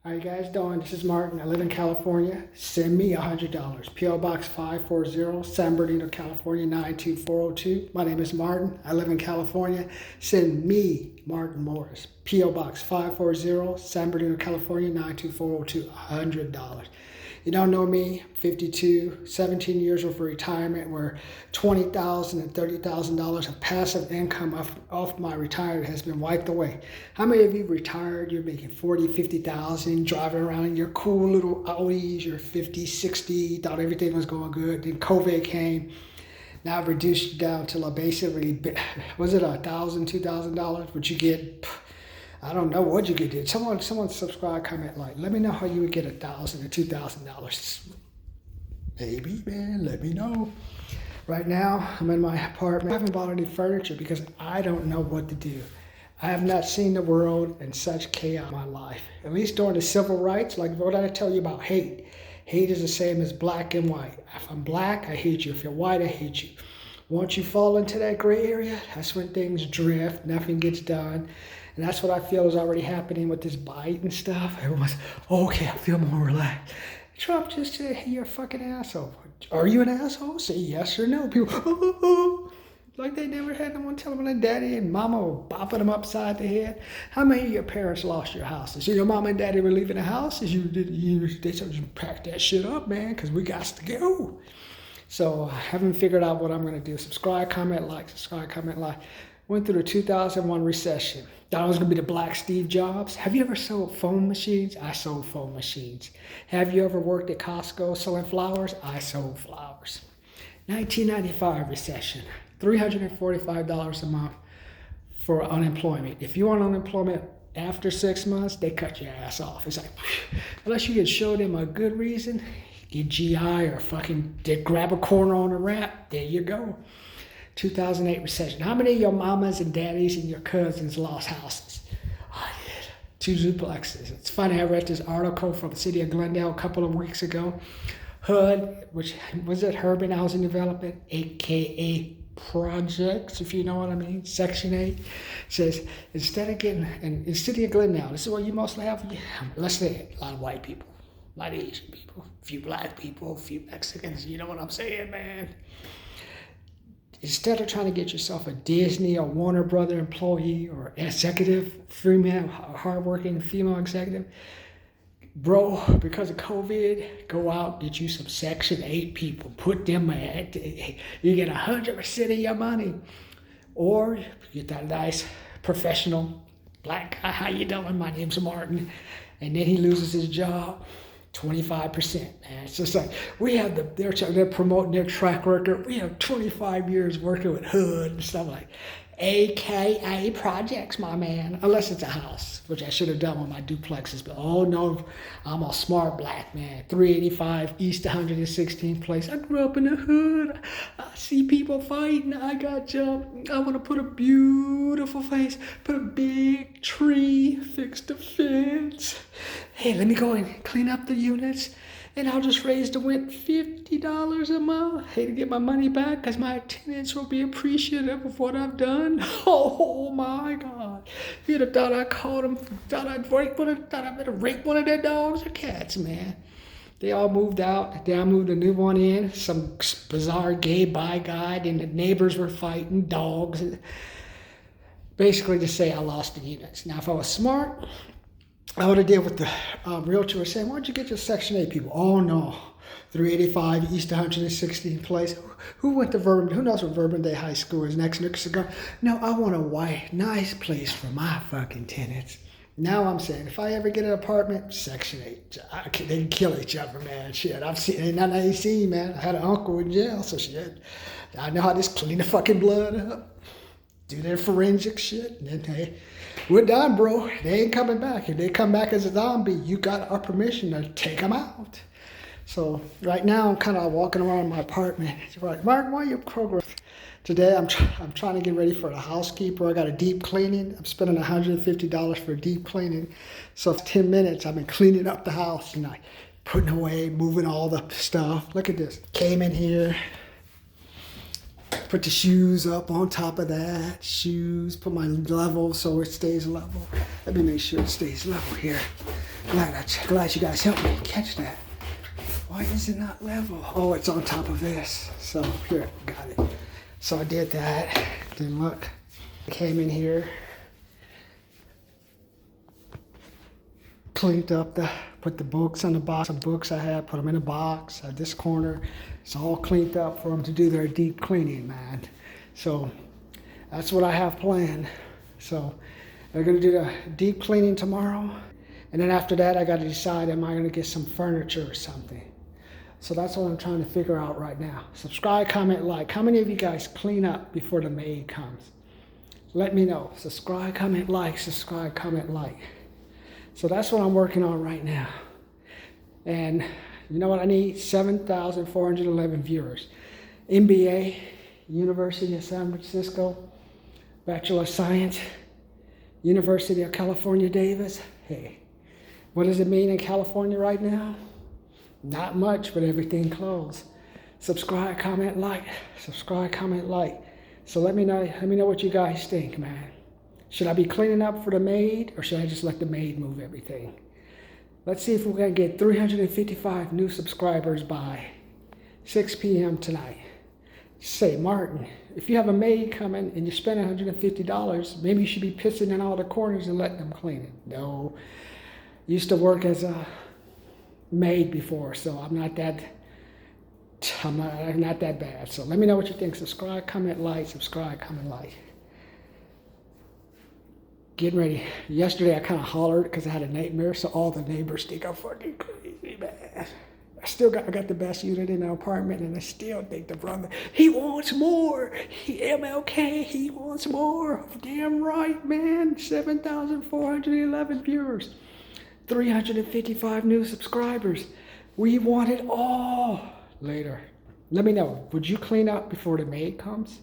How you guys doing? This is Martin. I live in California. Send me $100. P.O. Box 540, San Bernardino, California 92402. My name is Martin. I live in California. Send me, Martin Morris. P.O. Box 540, San Bernardino, California 92402. $100. You don't know me, 52, 17 years of retirement where $20,000 and $30,000 of passive income off my retirement has been wiped away. How many of you retired? You're making 40, 50,000, driving around in your cool little Audis, you're 50, 60, thought everything was going good. Then COVID came. Now I've reduced you down to basically, was it $1,000, $2,000? Would you get, I don't know what you could do. Someone subscribe, comment, like. Let me know how you would get $1,000 or $2,000. Maybe, man. Let me know. Right now, I'm in my apartment. I haven't bought any furniture because I don't know what to do. I have not seen the world in such chaos in my life. At least during the civil rights, like what did I tell you about hate? Hate is the same as black and white. If I'm black, I hate you. If you're white, I hate you. Once you fall into that gray area, that's when things drift. Nothing gets done. And that's what I feel is already happening with this Biden stuff. Everyone's, okay, I feel more relaxed. Trump just said, hey, you're a fucking asshole. Are you an asshole? Say yes or no. People, like they never had no one tell them their daddy and mama were bopping them upside the head. How many of your parents lost your houses? Your mama and daddy were leaving the houses. They said, you pack that shit up, man, because we got to go. So I haven't figured out what I'm going to do. Subscribe, comment, like. Subscribe, comment, like. Went through the 2001 recession. Thought I was going to be the Black Steve Jobs. Have you ever sold phone machines? I sold phone machines. Have you ever worked at Costco selling flowers? I sold flowers. 1995 recession. $345 a month for unemployment. If you want unemployment after 6 months, they cut your ass off. It's like, unless you can show them a good reason, get GI or fucking grab a corner on a wrap, there you go. 2008 recession. How many of your mamas and daddies and your cousins lost houses? I did. 2 duplexes. It's funny, I read this article from the city of Glendale a couple of weeks ago. HUD, which was it Urban Housing Development, aka projects, if you know what I mean, Section 8, says instead of getting, in the city of Glendale, this is what you mostly have, let's say a lot of white people, a lot of Asian people, a few black people, a few Mexicans, you know what I'm saying, man? Instead of trying to get yourself a Disney or Warner Brother employee or executive, female, hardworking female executive, bro, because of COVID, go out, get you some Section 8 people, put them at, you get 100% of your money. Or you get that nice professional black guy, how you doing? My name's Martin. And then he loses his job. 25%, man. It's just like they're promoting their track record. We have 25 years working with HUD and stuff like, AKA projects, my man. Unless it's a house, which I should have done with my duplexes. But oh no, I'm a smart black man. 385 East 116th place. I grew up in the hood. I see people fighting. I got jumped. I want to put a beautiful face, put a big tree, fix the fence. Hey, let me go and clean up the units, and I'll just raise the rent $50 a month. Hey, to get my money back, because my tenants will be appreciative of what I've done. Oh my God. You'd have thought I called them, thought I'd rape one of their dogs or cats, man. They all moved out. Then I moved a new one in, some bizarre gay bi guy, and the neighbors were fighting dogs. Basically to say I lost the units. Now, if I was smart, I would have dealt with the realtor saying, why'd you get your Section 8 people? Oh no, 385 East 116th place. Who went to Vernon? Who knows what Vernon Day High School is next to go? No, I want a white, nice place for my fucking tenants. Now I'm saying, if I ever get an apartment, Section 8, they can kill each other, man. Shit, I've seen it in 19, man. I had an uncle in jail, so shit. I know how to just clean the fucking blood up, do their forensic shit, and then hey, we're done, bro. They ain't coming back. If they come back as a zombie, you got our permission to take them out. So right now, I'm kind of walking around my apartment. It's like, Mark, why are you programming? Today, I'm trying to get ready for the housekeeper. I got a deep cleaning. I'm spending $150 for a deep cleaning. So for 10 minutes, I've been cleaning up the house, and like putting away, moving all the stuff. Look at this. Came in here, Put the shoes up on top of that. Shoes, put my level so it stays level. Let me make sure it stays level here. Glad you guys helped me catch that. Why is it not level? Oh, it's on top of this. So here, got it. So I did that. Then look, came in here, cleaned up put the books on the box of books I had, put them in a box at this corner. It's all cleaned up for them to do their deep cleaning, man. So that's what I have planned. So they're gonna do the deep cleaning tomorrow. And then after that, I gotta decide, am I gonna get some furniture or something? So that's what I'm trying to figure out right now. Subscribe, comment, like. How many of you guys clean up before the maid comes? Let me know. Subscribe, comment, like. Subscribe, comment, like. So that's what I'm working on right now. And you know what I need? 7,411 viewers. MBA, University of San Francisco, Bachelor of Science, University of California, Davis. Hey, what does it mean in California right now? Not much, but everything closed. Subscribe, comment, like. Subscribe, comment, like. So let me know what you guys think, man. Should I be cleaning up for the maid, or should I just let the maid move everything? Let's see if we're gonna get 355 new subscribers by 6 p.m. tonight. Say, Martin, if you have a maid coming and you spend $150, maybe you should be pissing in all the corners and letting them clean it. No, used to work as a maid before, so I'm not that bad. So let me know what you think. Subscribe, comment, like. Subscribe, comment, like. Getting ready. Yesterday I kind of hollered because I had a nightmare, so all the neighbors think I'm fucking crazy, man. I got the best unit in the apartment, and I still think the brother, he wants more. MLK, he wants more. Damn right, man. 7,411 viewers. 355 new subscribers. We want it all. Later. Let me know. Would you clean up before the maid comes?